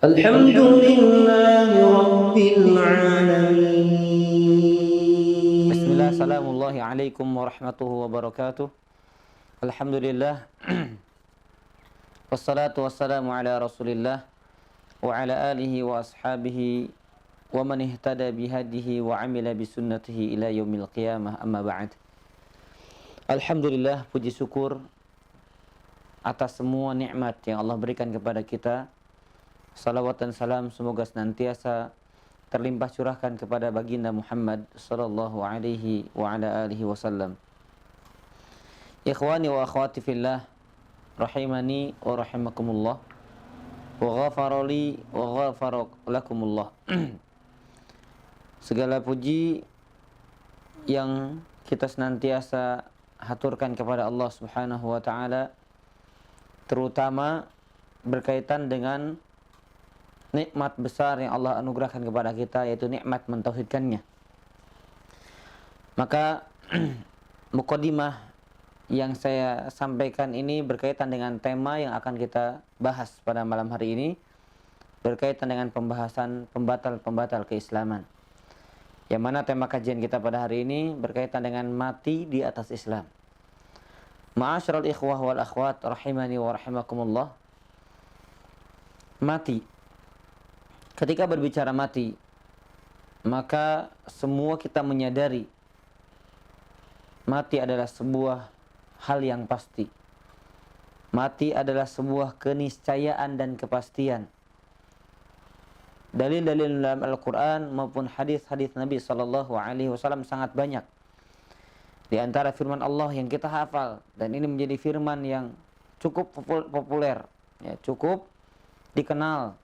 الحمد لله رب العالمين. Bismillah, assalamualaikum warahmatullahi wabarakatuh. Alhamdulillah. Wassalatu wassalamu ala rasulillah wa ala alihi wa ashabihi wa man ihtada bihadihi wa amila bisunnatihi ila yaumil qiyamah, amma ba'd. Alhamdulillah, puji syukur atas semua nikmat yang Allah berikan kepada kita. Salawat dan salam semoga senantiasa terlimpah curahkan kepada baginda Muhammad sallallahu alaihi wa ala alihi wasallam. Ikhwani wa akhwati fillah, rahimani wa rahimakumullah, wa ghafarali wa ghafara lakumullah. Segala puji yang kita senantiasa haturkan kepada Allah Subhanahu wa taala, terutama berkaitan dengan nikmat besar yang Allah anugerahkan kepada kita, yaitu nikmat mentauhidkannya. Maka muqaddimah yang saya sampaikan ini berkaitan dengan tema yang akan kita bahas pada malam hari ini, berkaitan dengan pembahasan pembatal-pembatal keislaman. Yang mana tema kajian kita pada hari ini berkaitan dengan mati di atas Islam. Ma'asyiral ikhwah wal akhwat rahimani wa rahimakumullah. Mati. Ketika berbicara mati, maka semua kita menyadari mati adalah sebuah hal yang pasti. Mati adalah sebuah keniscayaan dan kepastian. Dalil-dalil dalam Al-Quran maupun hadis-hadis Nabi SAW sangat banyak. Di antara firman Allah yang kita hafal, dan ini menjadi firman yang cukup populer, ya, cukup dikenal.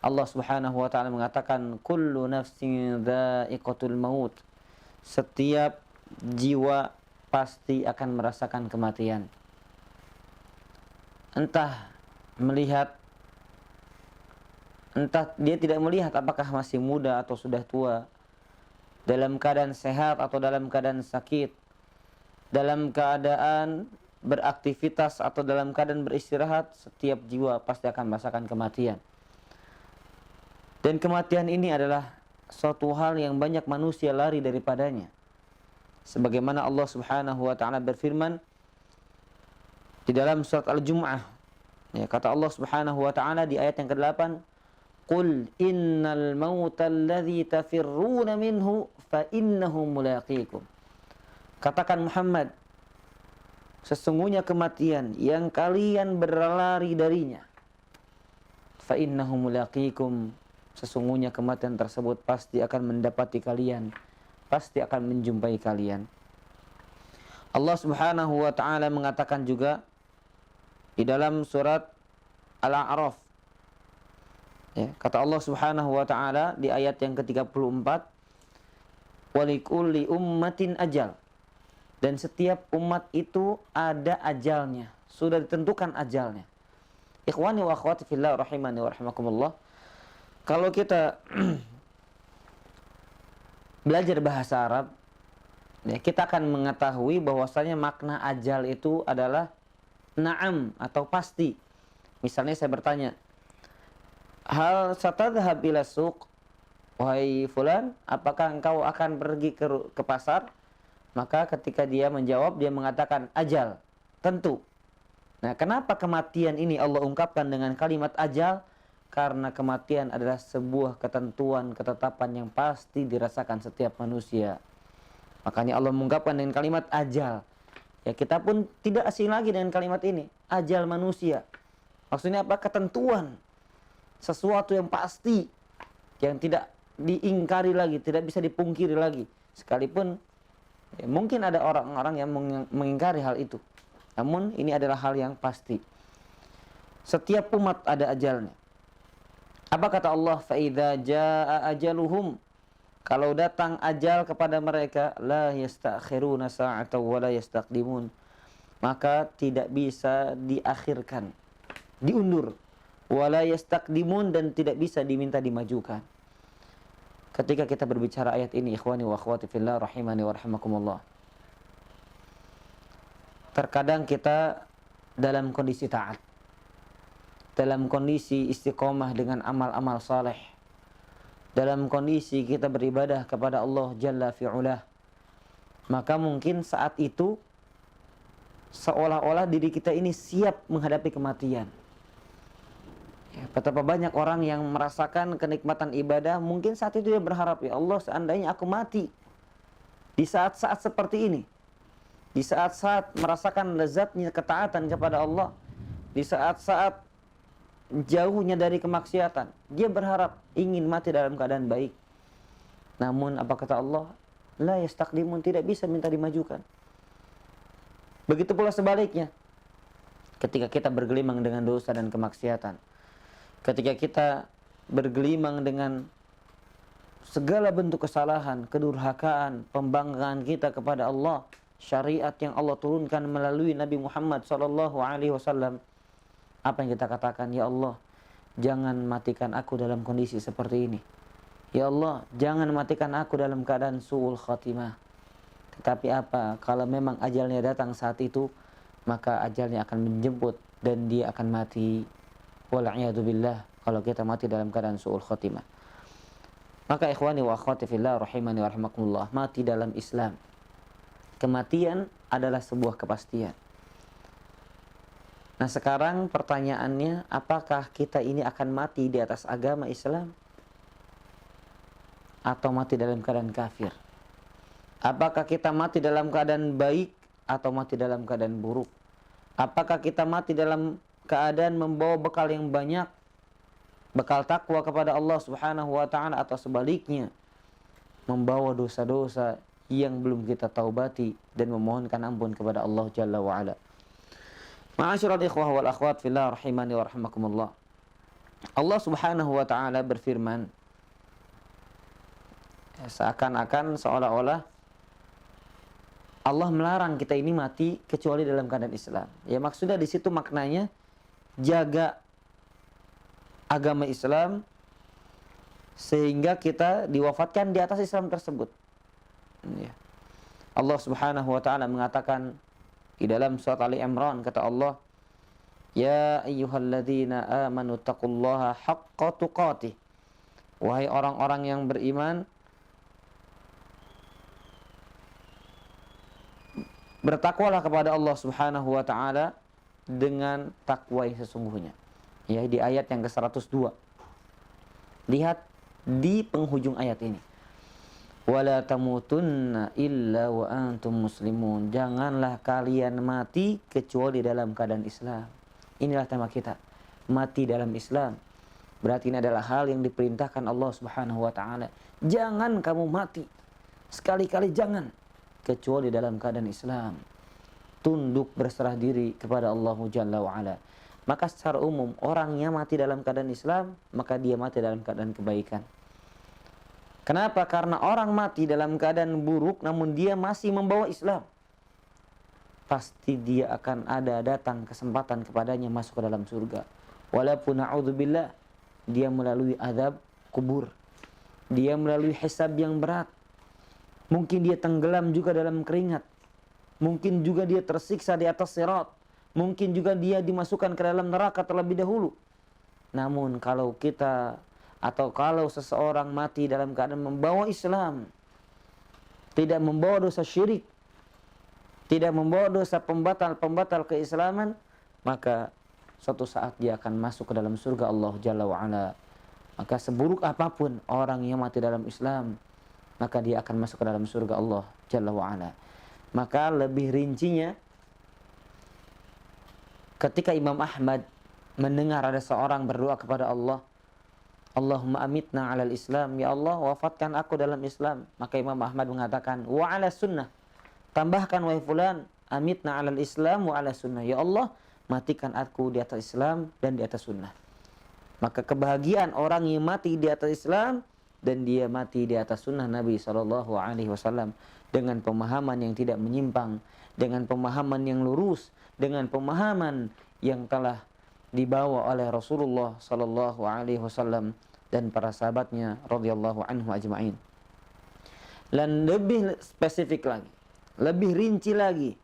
Allah Subhanahu wa taala mengatakan, kullu nafsin dha'iqatul maut. Setiap jiwa pasti akan merasakan kematian. Entah dia tidak melihat apakah masih muda atau sudah tua, dalam keadaan sehat atau dalam keadaan sakit, dalam keadaan beraktivitas atau dalam keadaan beristirahat, setiap jiwa pasti akan merasakan kematian. Dan kematian ini adalah suatu hal yang banyak manusia lari daripadanya. Sebagaimana Allah Subhanahu wa taala berfirman di dalam surat Al-Jumu'ah. Ya, kata Allah Subhanahu wa taala di ayat yang ke-8, "Qul innal mauta alladzi tafirruna minhu fa innahu mulaqikum." Katakan Muhammad, sesungguhnya kematian yang kalian berlari darinya, fa innahu mulaqikum, sesungguhnya kematian tersebut pasti akan mendapati kalian, pasti akan menjumpai kalian. Allah Subhanahu wa taala mengatakan juga di dalam surat Al-A'raf, ya, kata Allah Subhanahu wa taala di ayat yang ke-34, "Walikulli ummatin ajal." Dan setiap umat itu ada ajalnya, sudah ditentukan ajalnya. Ikhwani wa akhwati fillah rahimani wa rahimakumullah. Kalau kita belajar bahasa Arab, ya, kita akan mengetahui bahwasanya makna ajal itu adalah na'am atau pasti. Misalnya saya bertanya, hal satadhhab ila suq, wahai fulan, apakah engkau akan pergi ke pasar? Maka ketika dia menjawab, dia mengatakan ajal, tentu. Nah, kenapa kematian ini Allah ungkapkan dengan kalimat ajal? Karena kematian adalah sebuah ketentuan, ketetapan yang pasti dirasakan setiap manusia. Makanya Allah mengungkapkan dengan kalimat ajal. Ya, kita pun tidak asing lagi dengan kalimat ini, ajal manusia. Maksudnya apa? Ketentuan. Sesuatu yang pasti, yang tidak diingkari lagi, tidak bisa dipungkiri lagi. Sekalipun ya, mungkin ada orang-orang yang mengingkari hal itu. Namun ini adalah hal yang pasti. Setiap umat ada ajalnya. Apa kata Allah? Fa'idha ja'a ajaluhum. Kalau datang ajal kepada mereka, la yastakhiruna sa'atan wa la yastaqdimun. Maka tidak bisa diakhirkan, diundur. Wa la yastaqdimun, dan tidak bisa diminta dimajukan. Ketika kita berbicara ayat ini, ikhwani wa akhwati fillah rahimani wa rahimakumullah, terkadang kita dalam kondisi taat. dalam kondisi istiqomah dengan amal-amal saleh, dalam kondisi kita beribadah kepada Allah Jalla fi'ulah, maka mungkin saat itu seolah-olah diri kita ini siap menghadapi kematian. Ya, betapa banyak orang yang merasakan kenikmatan ibadah, mungkin saat itu dia berharap, ya Allah seandainya aku mati di saat-saat seperti ini, di saat-saat merasakan lezatnya ketaatan kepada Allah, di saat-saat jauhnya dari kemaksiatan, dia berharap ingin mati dalam keadaan baik. Namun apa kata Allah? La yastaqdimun, tidak bisa minta dimajukan. Begitu pula sebaliknya, ketika kita bergelimang dengan dosa dan kemaksiatan, ketika kita bergelimang dengan segala bentuk kesalahan, kedurhakaan, pembangkangan kita kepada Allah, syariat yang Allah turunkan melalui Nabi Muhammad SAW, apa yang kita katakan? Ya Allah, jangan matikan aku dalam kondisi seperti ini. Ya Allah, jangan matikan aku dalam keadaan su'ul khatimah. Tetapi apa? Kalau memang ajalnya datang saat itu, maka ajalnya akan menjemput dan dia akan mati. Wal'iyadu billah, kalau kita mati dalam keadaan su'ul khatimah. Maka ikhwani wa akhwati fillah rahimani wa rahimakumullah, mati dalam Islam, kematian adalah sebuah kepastian. Nah sekarang pertanyaannya, apakah kita ini akan mati di atas agama Islam atau mati dalam keadaan kafir? Apakah kita mati dalam keadaan baik atau mati dalam keadaan buruk? Apakah kita mati dalam keadaan membawa bekal yang banyak, bekal takwa kepada Allah Subhanahu wa taala, atau sebaliknya membawa dosa-dosa yang belum kita taubati dan memohonkan ampun kepada Allah Jalla wa ala. Ma'asyiral ikhwah wal akhwat fillah rahimani wa rahimakumullah. Allah Subhanahu wa taala berfirman, seakan-akan seolah-olah Allah melarang kita ini mati kecuali dalam keadaan Islam. Ya maksudnya di situ maknanya jaga agama Islam sehingga kita diwafatkan di atas Islam tersebut. Ya. Allah Subhanahu wa taala mengatakan di dalam surat Ali Imran, kata Allah, Ya ayyuhalladzina amanu taqullaha haqqa tuqatih. Wahai orang-orang yang beriman, bertakwalah kepada Allah Subhanahu wa taala dengan takwa yang sesungguhnya. Ya, di ayat yang ke-102. Lihat di penghujung ayat ini. Wala tamutunna illa wa antum muslimun. Janganlah kalian mati kecuali dalam keadaan Islam. Inilah tema kita, mati dalam Islam. Berarti ini adalah hal yang diperintahkan Allah Subhanahu wa taala. Jangan kamu mati, sekali-kali jangan, kecuali dalam keadaan Islam. Tunduk berserah diri kepada Allah Jalla wa ala. Maka secara umum orang yang mati dalam keadaan Islam, maka dia mati dalam keadaan kebaikan. Kenapa? Karena orang mati dalam keadaan buruk namun dia masih membawa Islam, pasti dia akan ada datang kesempatan kepadanya masuk ke dalam surga. Walaupun na'udzubillah, dia melalui azab kubur, dia melalui hisab yang berat, mungkin dia tenggelam juga dalam keringat, mungkin juga dia tersiksa di atas sirat, mungkin juga dia dimasukkan ke dalam neraka terlebih dahulu. Namun kalau kita atau kalau seseorang mati dalam keadaan membawa Islam, tidak membawa dosa syirik, tidak membawa dosa pembatal keislaman, maka suatu saat dia akan masuk ke dalam surga Allah Jalla wa ala. Maka seburuk apapun orang yang mati dalam Islam, maka dia akan masuk ke dalam surga Allah Jalla wa ala. Maka lebih rincinya, ketika Imam Ahmad mendengar ada seorang berdoa kepada Allah, Allahumma amitna alal Islam, ya Allah wafatkan aku dalam Islam, maka Imam Ahmad mengatakan wa ala sunnah, tambahkan wahai fulan, amitna alal Islam wa ala sunnah, ya Allah matikan aku di atas Islam dan di atas sunnah. Maka kebahagiaan orang yang mati di atas Islam dan dia mati di atas sunnah Nabi SAW dengan pemahaman yang tidak menyimpang, dengan pemahaman yang lurus, dengan pemahaman yang telah dibawa oleh Rasulullah SAW dan para sahabatnya radhiyallahu anhu ajma'in. Dan lebih spesifik lagi, lebih rinci lagi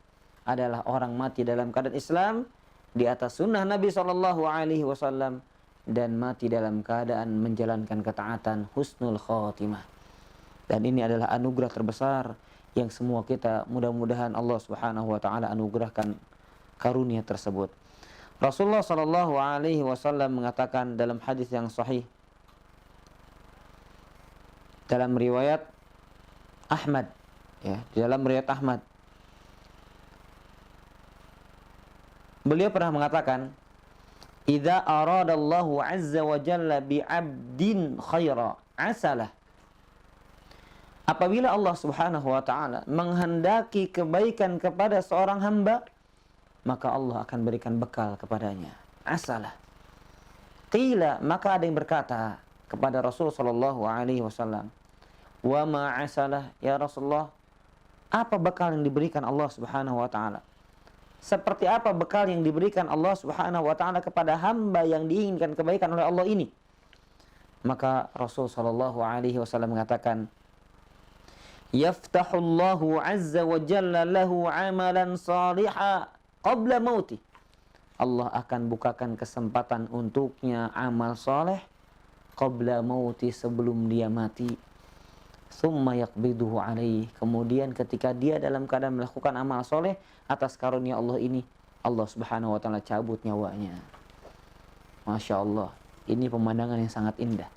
adalah orang mati dalam keadaan Islam di atas sunnah Nabi SAW, dan mati dalam keadaan menjalankan ketaatan, husnul khotimah. Dan ini adalah anugerah terbesar yang semua kita mudah-mudahan Allah Subhanahu wa taala anugerahkan karunia tersebut. Rasulullah SAW mengatakan dalam hadis yang sahih dalam riwayat Ahmad, ya, di dalam riwayat Ahmad, beliau pernah mengatakan, "Idza aradallahu azza wa jalla bi 'abdin khaira, asalah." Apabila Allah Subhanahu wa taala menghendaki kebaikan kepada seorang hamba, maka Allah akan berikan bekal kepadanya. Asalah. Qila, maka ada yang berkata kepada Rasul sallallahu alaihi wasallam, "Wa ma asalah ya Rasulullah?" Apa bekal yang diberikan Allah Subhanahu wa taala? Seperti apa bekal yang diberikan Allah Subhanahu wa taala kepada hamba yang diinginkan kebaikan oleh Allah ini? Maka Rasul sallallahu alaihi wasallam mengatakan, "Yaftahullahu azza wa jalla lahu 'amalan salihah qabla mauti." Allah akan bukakan kesempatan untuknya amal saleh qabla mauti, sebelum dia mati. Tsumma yaqbiduhu alaih, kemudian ketika dia dalam keadaan melakukan amal soleh atas karunia Allah ini, Allah Subhanahu wa taala cabut nyawanya. Masya Allah, ini pemandangan yang sangat indah.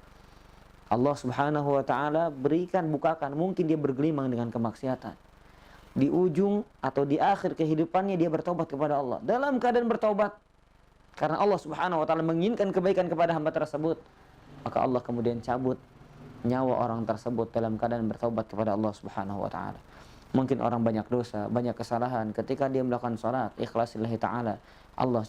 Allah Subhanahu wa taala berikan, bukakan, mungkin dia bergelimang dengan kemaksiatan. Di ujung atau di akhir kehidupannya dia bertobat kepada Allah. Dalam keadaan bertobat, karena Allah Subhanahu wa taala menginginkan kebaikan kepada hamba tersebut, maka Allah kemudian cabut nyawa orang tersebut dalam keadaan bertaubat kepada Allah Subhanahu wa taala. Mungkin orang banyak dosa, banyak kesalahan, ketika dia melakukan salat ikhlas lillahi taala, Allah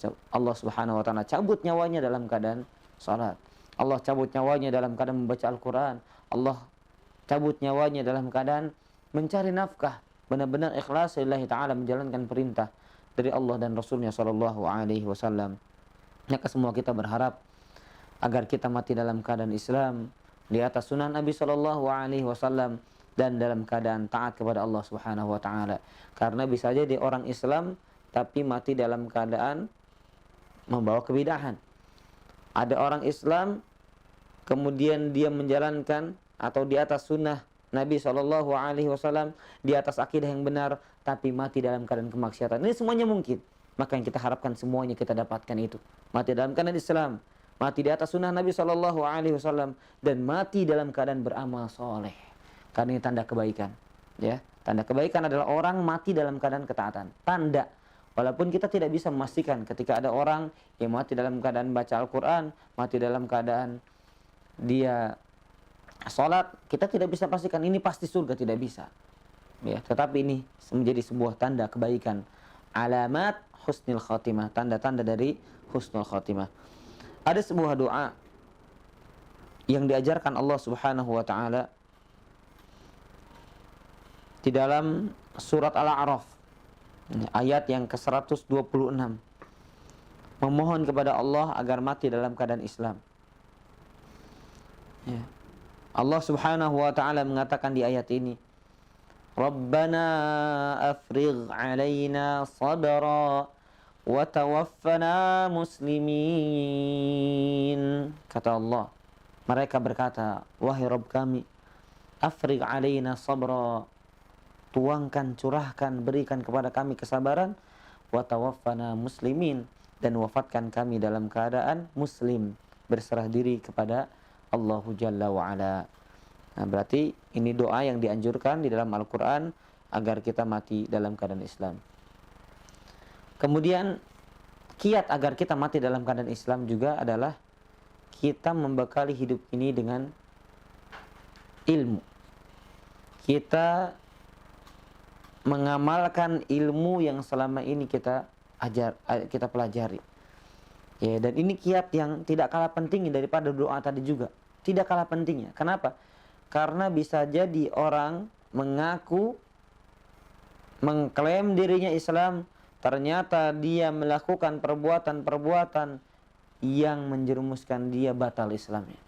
Subhanahu wa taala cabut nyawanya dalam keadaan salat. Allah cabut nyawanya dalam keadaan membaca Al-Qur'an. Allah cabut nyawanya dalam keadaan mencari nafkah, benar-benar ikhlas lillahi taala menjalankan perintah dari Allah dan Rasulnya sallallahu alaihi wasallam. Maka semua kita berharap agar kita mati dalam keadaan Islam, di atas sunnah Nabi Shallallahu Alaihi Wasallam, dan dalam keadaan taat kepada Allah Subhanahu Wa Taala. Karena bisa jadi orang Islam tapi mati dalam keadaan membawa kebidahan. Ada orang Islam kemudian dia menjalankan atau di atas sunnah Nabi Shallallahu Alaihi Wasallam, di atas akidah yang benar, tapi mati dalam keadaan kemaksiatan. Ini semuanya mungkin. Maka yang kita harapkan semuanya kita dapatkan itu. Mati dalam keadaan Islam, mati di atas sunnah Nabi Shallallahu Alaihi Wasallam, dan mati dalam keadaan beramal soleh. Karena ini tanda kebaikan, ya. Tanda kebaikan adalah orang mati dalam keadaan ketaatan. Tanda. Walaupun kita tidak bisa memastikan ketika ada orang yang mati dalam keadaan baca Al-Quran, mati dalam keadaan dia sholat, kita tidak bisa pastikan ini pasti surga, tidak bisa. Ya, tetapi ini menjadi sebuah tanda kebaikan. Alamat husnul khotimah, tanda-tanda dari husnul khotimah. Ada sebuah doa yang diajarkan Allah Subhanahu wa taala di dalam surat Al-A'raf, ayat yang ke-126, memohon kepada Allah agar mati dalam keadaan Islam. Ya. Allah Subhanahu wa taala mengatakan di ayat ini, Rabbana afrigh alaina sabra wa tawaffana muslimin. Kata Allah, mereka berkata, wahai Rabb kami, afrigh alaina sabra, tuangkan, curahkan, berikan kepada kami kesabaran, wa tawaffana muslimin, dan wafatkan kami dalam keadaan muslim, berserah diri kepada Allahu Jalla wa Ala. Nah, berarti ini doa yang dianjurkan di dalam Al-Quran agar kita mati dalam keadaan Islam. Kemudian kiat agar kita mati dalam keadaan Islam juga adalah kita membekali hidup ini dengan ilmu. Kita mengamalkan ilmu yang selama ini kita pelajari. Ya, dan ini kiat yang tidak kalah pentingnya daripada doa tadi juga. Tidak kalah pentingnya. Kenapa? Karena bisa jadi orang mengaku, mengklaim dirinya Islam, ternyata dia melakukan perbuatan-perbuatan yang menjerumuskan dia batal Islamnya,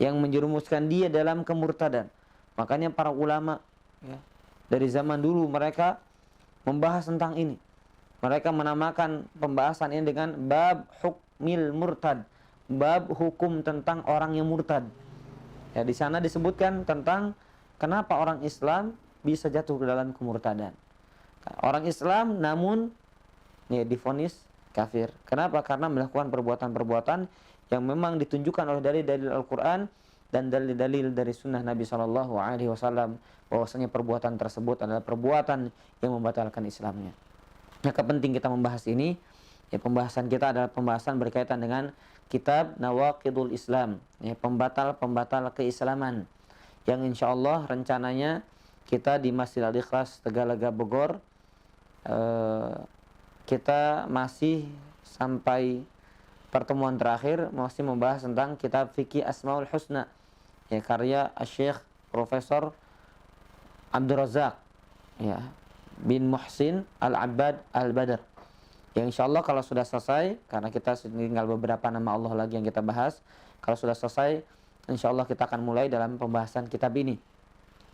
yang menjerumuskan dia dalam kemurtadan. Makanya para ulama, ya, dari zaman dulu mereka membahas tentang ini. Mereka menamakan pembahasan ini dengan bab hukmil murtad, bab hukum tentang orang yang murtad. Ya, di sana disebutkan tentang kenapa orang Islam bisa jatuh ke dalam kemurtadan. Orang Islam namun ya divonis kafir. Kenapa? Karena melakukan perbuatan-perbuatan yang memang ditunjukkan oleh dalil-dalil Al-Qur'an dan dalil-dalil dari sunnah Nabi SAW, bahwasanya perbuatan tersebut adalah perbuatan yang membatalkan Islamnya. Maka penting kita membahas ini. Ya, pembahasan kita adalah pembahasan berkaitan dengan kitab Nawaqidul Islam, ya, pembatal-pembatal keislaman, yang insya Allah rencananya kita di Masjid Al-Ikhlas Tegalega Bogor, kita masih sampai pertemuan terakhir masih membahas tentang kitab Fikih Asmaul Husna, ya, karya Syekh Profesor Abdul Razak, ya, bin Muhsin Al-Abbad Al-Badr. Yang insya Allah kalau sudah selesai, karena kita tinggal beberapa nama Allah lagi yang kita bahas, kalau sudah selesai insya Allah kita akan mulai dalam pembahasan kitab ini,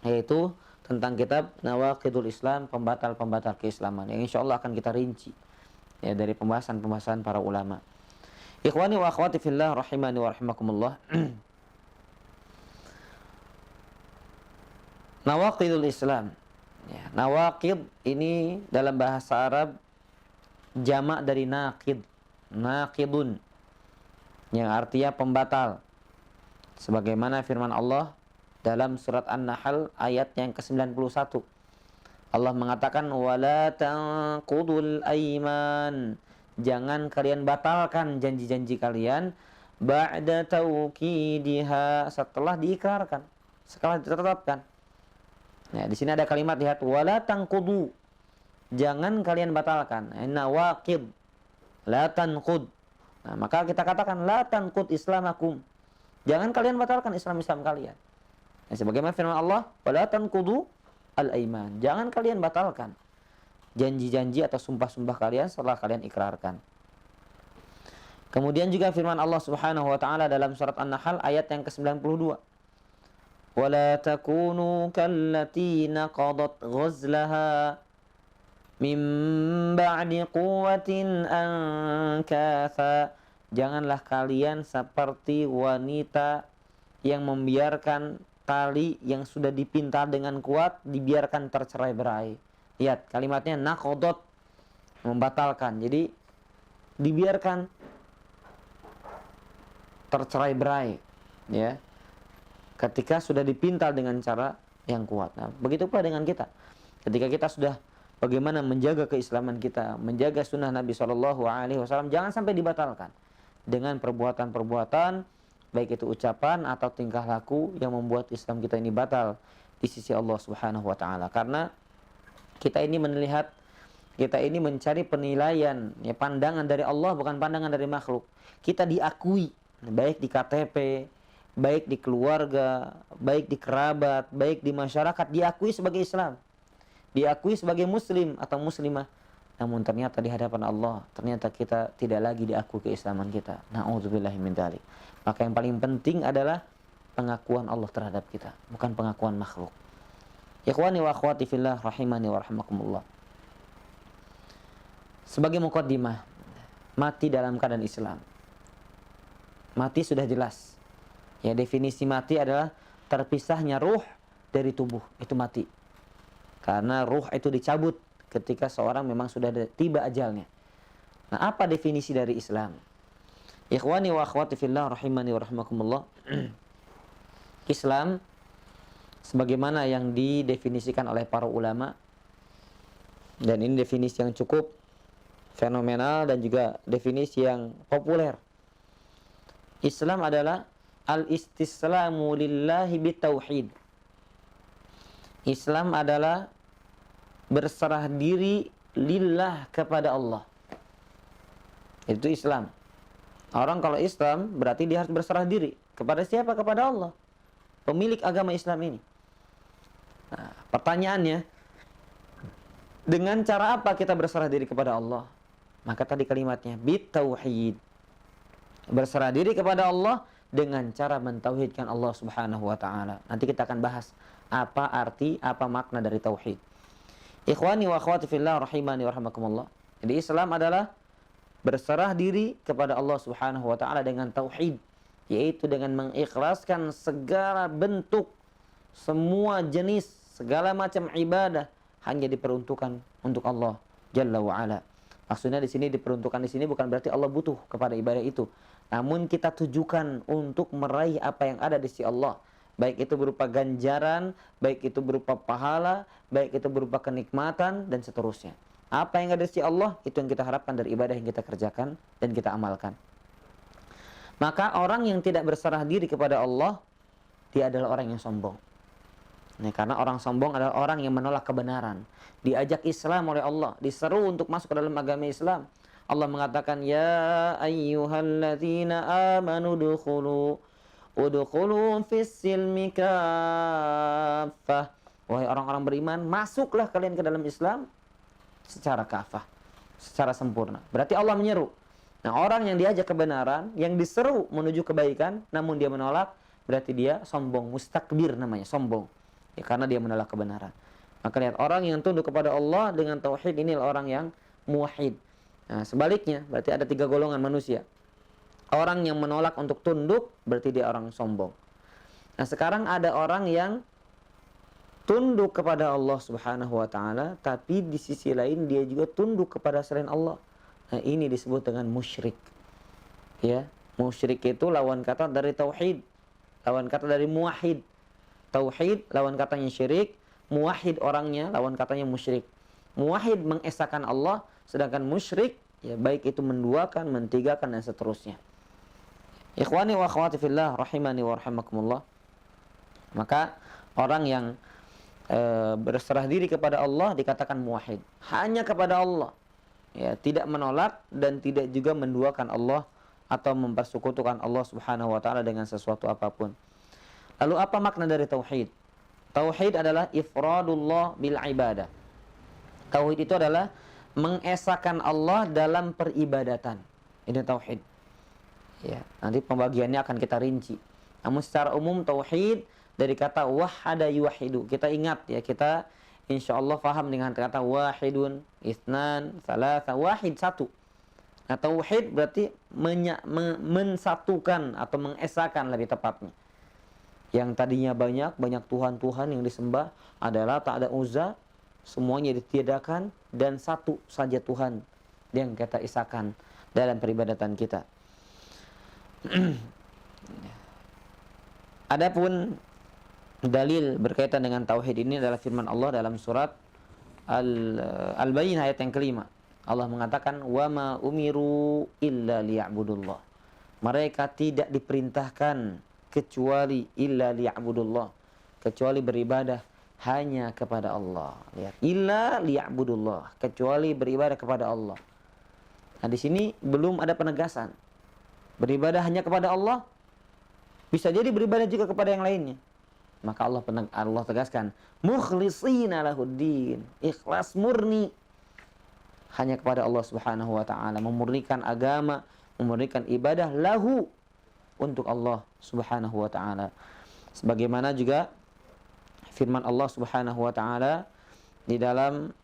yaitu tentang kitab Nawaqidul Islam, pembatal-pembatal keislaman, yang insya Allah akan kita rinci, ya, dari pembahasan-pembahasan para ulama. Ikhwani wa akhwati fillah rahimani wa rahimakumullah. Nawaqidul Islam, ya, nawaqid ini dalam bahasa Arab jamak dari naqid, naqidun, yang artinya pembatal. Sebagaimana firman Allah dalam surat An-Nahl ayat yang ke-91. Allah mengatakan wala tanqudul aiman, jangan kalian batalkan janji-janji kalian ba'da tauqidiha, setelah diikrarkan, setelah ditetapkan. Nah, di sini ada kalimat, lihat, wala tanqudu, jangan kalian batalkan. Nawaqid, la tanqud. Nah, maka kita katakan la tanqud islamakum, jangan kalian batalkan Islam kalian. Nah, sebagaimana firman Allah, wala tanqudu al-aiman, jangan kalian batalkan janji-janji atau sumpah-sumpah kalian setelah kalian ikrarkan. Kemudian juga firman Allah Subhanahu wa taala dalam surat An-Nahl ayat yang ke-92. Wala takunu kallati naqadat ghazlaha min ba'di quwwatin ankatha, janganlah kalian seperti wanita yang membiarkan tali yang sudah dipintal dengan kuat dibiarkan tercerai-berai. Lihat kalimatnya, naqadat, membatalkan. Jadi dibiarkan tercerai-berai, ya, ketika sudah dipintal dengan cara yang kuat. Nah, begitu pula dengan kita. Ketika kita sudah bagaimana menjaga keislaman kita, menjaga sunnah Nabi SAW, jangan sampai dibatalkan dengan perbuatan-perbuatan, baik itu ucapan atau tingkah laku yang membuat Islam kita ini batal di sisi Allah Subhanahu wa taala. Karena kita ini melihat, kita ini mencari penilaian, ya, pandangan dari Allah, bukan pandangan dari makhluk. Kita diakui baik di KTP, baik di keluarga, baik di kerabat, baik di masyarakat, diakui sebagai Islam, diakui sebagai muslim atau muslimah. Namun ternyata di hadapan Allah, ternyata kita tidak lagi diakui keislaman kita. Na'udzubillahi min dzalik. Maka yang paling penting adalah pengakuan Allah terhadap kita, bukan pengakuan makhluk. Ikhwani wa akhwati fillah rahimani wa rahimakumullah. Sebagai muqaddimah, mati dalam keadaan Islam. Mati sudah jelas. Ya, definisi mati adalah terpisahnya ruh dari tubuh, itu mati. Karena ruh itu dicabut ketika seorang memang sudah tiba ajalnya. Nah, apa definisi dari Islam? Ikhwani wa akhwati fillah rahimani wa rahimakumullah. Islam sebagaimana yang didefinisikan oleh para ulama, dan ini definisi yang cukup fenomenal dan juga definisi yang populer. Islam adalah al-istislamu lillahi bitauhid. Islam adalah berserah diri lillah, kepada Allah. Itu Islam. Orang kalau Islam berarti dia harus berserah diri kepada siapa? Kepada Allah, pemilik agama Islam ini. Nah, pertanyaannya, dengan cara apa kita berserah diri kepada Allah? Maka tadi kalimatnya bitauhid, berserah diri kepada Allah dengan cara mentauhidkan Allah Subhanahu wa taala. Nanti kita akan bahas apa arti, apa makna dari tauhid. Ikhwani wa akhwati fillah rahimani wa rahimakumullah. Jadi Islam adalah berserah diri kepada Allah Subhanahu wa taala dengan tauhid, yaitu dengan mengikhlaskan segala bentuk, semua jenis, segala macam ibadah hanya diperuntukkan untuk Allah Jalla wa ala. Maksudnya di sini diperuntukkan di sini bukan berarti Allah butuh kepada ibadah itu. Namun kita tujukan untuk meraih apa yang ada di sisi Allah. Baik itu berupa ganjaran, baik itu berupa pahala, baik itu berupa kenikmatan dan seterusnya. Apa yang ada di sisi Allah itu yang kita harapkan dari ibadah yang kita kerjakan dan kita amalkan. Maka orang yang tidak berserah diri kepada Allah, dia adalah orang yang sombong. Nah, karena orang sombong adalah orang yang menolak kebenaran. Diajak Islam oleh Allah, diseru untuk masuk ke dalam agama Islam. Allah mengatakan, ya ayyuhalladzina amanu udkhulu fis-silmi kaffah. Wahai orang-orang beriman, masuklah kalian ke dalam Islam secara kafah, secara sempurna. Berarti Allah menyeru. Nah, orang yang diajak kebenaran, yang diseru menuju kebaikan, namun dia menolak, berarti dia sombong, mustakbir namanya, sombong. Ya, karena dia menolak kebenaran. Maka lihat, orang yang tunduk kepada Allah dengan tauhid, inilah orang yang muwahhid. Nah, sebaliknya, berarti ada 3 golongan manusia. Orang yang menolak untuk tunduk, berarti dia orang sombong. Nah, sekarang ada orang yang tunduk kepada Allah Subhanahu wa taala, tapi di sisi lain dia juga tunduk kepada selain Allah. Nah, ini disebut dengan musyrik. Ya, musyrik itu lawan kata dari tauhid, lawan kata dari muwahhid. Tauhid lawan katanya syirik, muwahhid orangnya lawan katanya musyrik. Muwahhid mengesahkan Allah, sedangkan musyrik ya baik itu menduakan, mentigakan dan seterusnya. Ikhwani wa akhwati fillah rahimani wa rahimakumullah. Maka orang yang berserah diri kepada Allah dikatakan muwahhid, hanya kepada Allah. Ya, tidak menolak dan tidak juga menduakan Allah atau mempersekutukan Allah Subhanahu wa taala dengan sesuatu apapun. Lalu apa makna dari tauhid? Tauhid adalah ifradullah bil ibadah. Tauhid itu adalah mengesahkan Allah dalam peribadatan. Ini tauhid. Ya, nanti pembagiannya akan kita rinci. Namun secara umum tauhid dari kata wahada yuwahidu. Kita ingat ya, kita insyaallah paham dengan kata wahidun, itsnan, tsalatsa, wahid, satu. Nah, tauhid berarti mensatukan atau mengesahkan lebih tepatnya. Yang tadinya banyak Tuhan-Tuhan yang disembah adalah tak ada Uzza, semuanya ditiadakan dan satu saja Tuhan yang kita isahkan dalam peribadatan kita. Adapun dalil berkaitan dengan tauhid ini adalah firman Allah dalam surat Al-Bayyinah ayat yang kelima. Allah mengatakan, wa ma umiru illa liya'budullah. Mereka tidak diperintahkan kecuali illa liya'budullah, kecuali beribadah hanya kepada Allah. Lihat, illa liya'budullah, kecuali beribadah kepada Allah. Nah, di sini belum ada penegasan. Beribadah hanya kepada Allah, bisa jadi beribadah juga kepada yang lainnya. Maka Allah tegaskan, mukhlishina lahuddin, ikhlas murni hanya kepada Allah Subhanahu wa taala, memurnikan agama, memurnikan ibadah lahu, untuk Allah Subhanahu wa taala. Sebagaimana juga firman Allah Subhanahu wa taala di dalam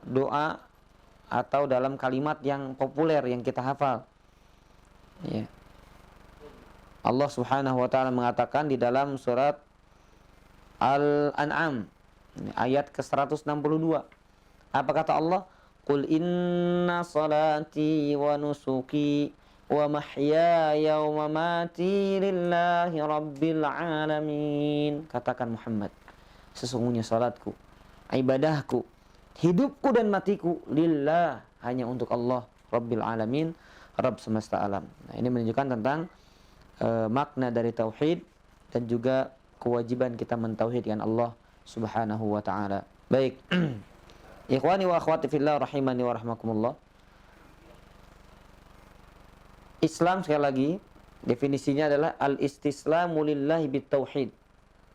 doa atau dalam kalimat yang populer yang kita hafal. Ya. Allah Subhanahu wa taala mengatakan di dalam surat Al-An'am ayat ke-162. Apa kata Allah? Qul inna salati wa nusuki wa mahyaya wa mamati lillahi rabbil alamin. Katakan Muhammad, sesungguhnya salatku, ibadahku, hidupku dan matiku lillah, hanya untuk Allah Rabbil alamin, Rabb semesta alam. Nah, ini menunjukkan tentang makna dari tauhid dan juga kewajiban kita mentauhidkan Allah Subhanahu wa taala. Baik. Ikhwani wa akhwati fillah rahimani wa rahmakumullah. Islam sekali lagi definisinya adalah al-istislamu lillahi bitauhid,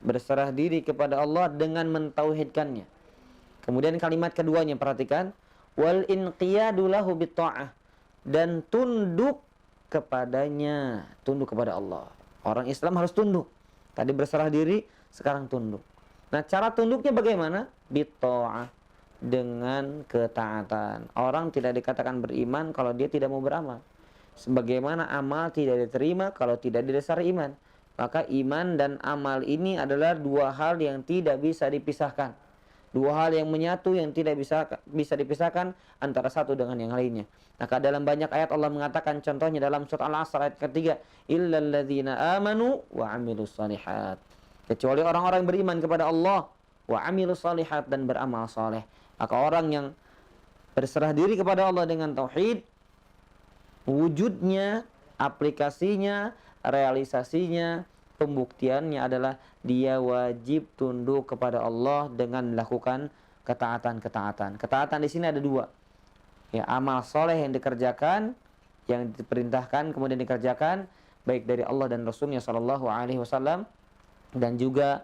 berserah diri kepada Allah dengan mentauhidkannya. Kemudian kalimat keduanya perhatikan, wal inqiyadu lahu bitta'ah, dan tunduk kepadanya, tunduk kepada Allah. Orang Islam harus tunduk. Tadi berserah diri, sekarang tunduk. Nah, cara tunduknya bagaimana? Bitta'ah, dengan ketaatan. Orang tidak dikatakan beriman kalau dia tidak mau beramal. Sebagaimana amal tidak diterima kalau tidak didasari iman. Maka iman dan amal ini adalah dua hal yang tidak bisa dipisahkan. Dua hal yang menyatu yang tidak bisa dipisahkan antara satu dengan yang lainnya. Maka dalam banyak ayat Allah mengatakan, contohnya dalam surat Al-Asr ayat ketiga, illal ladzina amanu wa amilus shalihat. Kecuali orang-orang yang beriman kepada Allah, wa amilus shalihat, dan beramal saleh. Maka orang yang berserah diri kepada Allah dengan tauhid, wujudnya, aplikasinya, realisasinya, pembuktiannya adalah dia wajib tunduk kepada Allah dengan melakukan ketaatan-ketaatan. Ketaatan di sini ada dua. Ya, amal soleh yang dikerjakan, yang diperintahkan kemudian dikerjakan, baik dari Allah dan Rasulnya Shallallahu Alaihi Wasallam, dan juga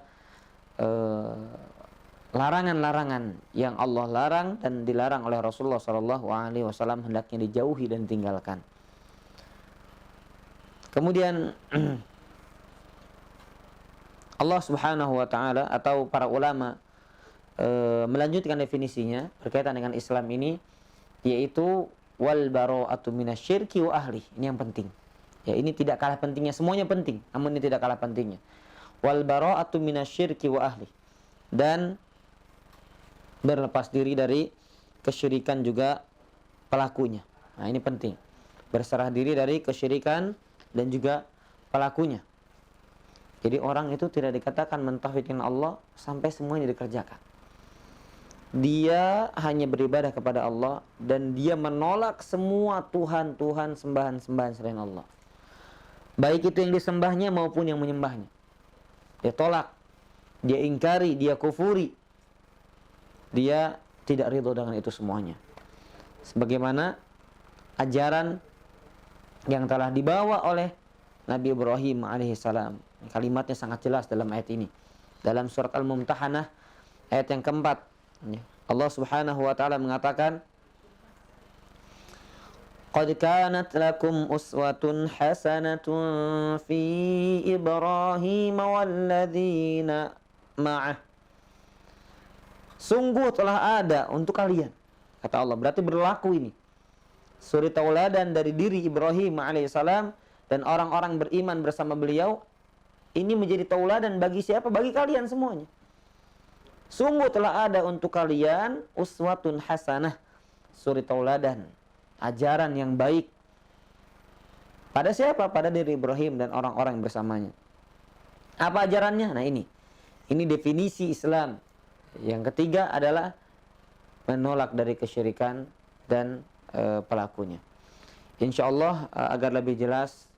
larangan-larangan yang Allah larang dan dilarang oleh Rasulullah Shallallahu Alaihi Wasallam hendaknya dijauhi dan tinggalkan. Kemudian Allah Subhanahu wa taala atau para ulama melanjutkan definisinya berkaitan dengan Islam ini, yaitu wal bara'atu minasyirki wa ahli. Ini yang penting. Ya, ini tidak kalah pentingnya, semuanya penting, namun ini tidak kalah pentingnya. Wal bara'atu minasyirki wa ahli. Dan berlepas diri dari kesyirikan juga pelakunya. Nah, ini penting. Berserah diri dari kesyirikan dan juga pelakunya. Jadi orang itu tidak dikatakan mentauhidkan Allah sampai semuanya dikerjakan. Dia hanya beribadah kepada Allah dan dia menolak semua Tuhan-Tuhan, sembahan-sembahan selain Allah. Baik itu yang disembahnya maupun yang menyembahnya. Dia tolak, dia ingkari, dia kufuri. Dia tidak ridho dengan itu semuanya. Sebagaimana ajaran yang telah dibawa oleh Nabi Ibrahim alaihissalam. Kalimatnya sangat jelas dalam ayat ini. Dalam surat Al-Mumtahanah ayat yang keempat, Allah Subhanahu wa taala mengatakan, qad kanat lakum uswatun hasanatun fi Ibrahim walladzina ma'ah. Sungguh telah ada untuk kalian, kata Allah, berarti berlaku ini suri tauladan dari diri Ibrahim alaihissalam dan orang-orang beriman bersama beliau. Ini menjadi tauladan bagi siapa? Bagi kalian semuanya. Sungguh telah ada untuk kalian uswatun hasanah, suri tauladan, ajaran yang baik. Pada siapa? Pada diri Ibrahim dan orang-orang bersamanya. Apa ajarannya? Nah, ini definisi Islam. Yang ketiga adalah menolak dari kesyirikan dan pelakunya. Insyaallah agar lebih jelas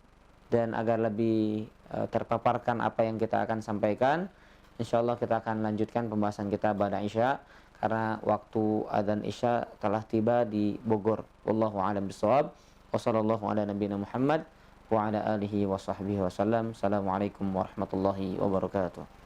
dan agar lebih terpaparkan apa yang kita akan sampaikan, insyaallah kita akan lanjutkan pembahasan kita ba'da Isya, karena waktu adzan Isya telah tiba di Bogor. Wallahu a'lam bishawab. Wa sallallahu ala nabiyina Muhammad wa ala alihi wa sahbihi wasallam. Assalamualaikum warahmatullahi wabarakatuh.